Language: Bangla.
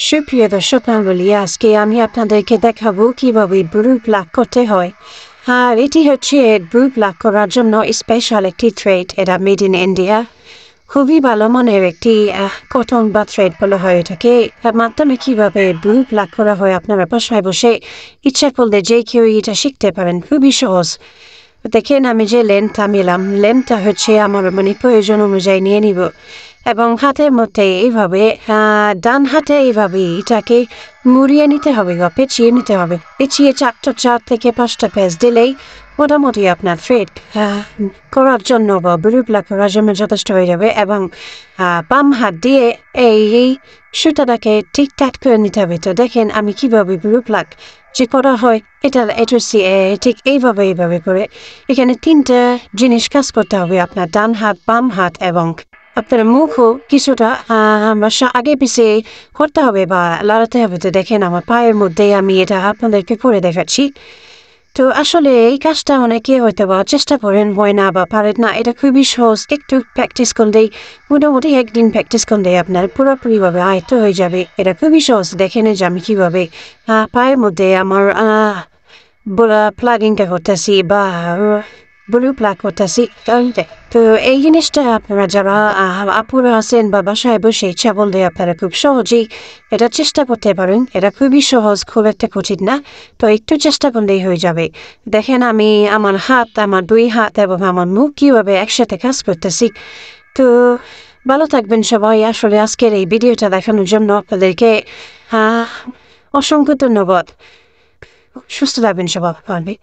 সুপ্রিয় দর্শক মণ্ডলী, আজকে আমি আপনাদেরকে দেখাবো কিভাবে ব্রু প্লাক করতে হয়। আর এটি হচ্ছে ব্রু প্লাক করার জন্য স্পেশাল একটি থ্রেড। এটা মেড ইন ইন্ডিয়া। খুবই ভালো মানের একটি কটন বা থ্রেড বলা হয় এটাকে। এর মাধ্যমে কিভাবে ব্রু প্লাক করা হয় আপনারা বাসায় বসে ইচ্ছা করলে যে কেউ এটা শিখতে পারেন। খুবই সহজ। দেখেন আমি যে লেন্থটা নিলাম, লেন্থটা হচ্ছে আমার প্রয়োজন অনুযায়ী নিয়ে নিব এবং হাতের মধ্যে এইভাবে ডান হাতে এইভাবে এটাকে মুড়িয়ে নিতে হবে বা পেঁচিয়ে নিতে হবে। পেঁচিয়ে 4 থেকে 5টা পেঁচ দিলেই মোটামুটি আপনার থ্রেড করার জন্য বা ব্লু প্লাক করার জন্য যথেষ্ট হয়ে যাবে। এবং বাম হাত দিয়ে এই সুতাটাকে ঠিকঠাক করে নিতে হবে। তো দেখেন আমি কিভাবে ব্লু প্লাক যে করা হয় এটা ঠিক এইভাবে করে এখানে 3টা জিনিস কাজ করতে হবে। আপনার ডান হাত, বাম হাত এবং আপনার মুখও কিছুটা আগে পিছিয়ে করতে হবে বা লড়াতে হবে। তো দেখেন আমার পায়ের মধ্যে আমি এটা আপনাদেরকে করে দেখাচ্ছি। তো আসলে এই কাজটা অনেকে হয়তো বা চেষ্টা করেন, হয় না বা পারেন না। এটা খুবই সহজ, একটু প্র্যাকটিস করলেই মোটামুটি একদিন প্র্যাকটিস করলেই আপনার পুরোপুরিভাবে আয়ত্ত হয়ে যাবে। এটা খুবই সহজ। দেখেন যে আমি কিভাবে পায়ের মধ্যে আমার প্লাগিংটা করতেছি বা ব্লু প্লাগ করতেছি। তো এই জিনিসটা আপনারা যারা আপুরা আছেন বা বাসায় বসে ইচ্ছা বললে আপনারা খুব সহজেই এটা চেষ্টা করতে পারেন। এটা খুবই সহজ, খুব একটা কঠিন না। তো একটু চেষ্টা করলেই হয়ে যাবে। দেখেন আমি আমার হাত, আমার 2 হাত এবং আমার মুখ কীভাবে একসাথে কাজ করতেছি। তো ভালো থাকবেন সবাই। আসলে আজকের এই ভিডিওটা দেখানোর জন্য আপনাদেরকে অসংখ্য ধন্যবাদ। সুস্থ থাকবেন সবাই।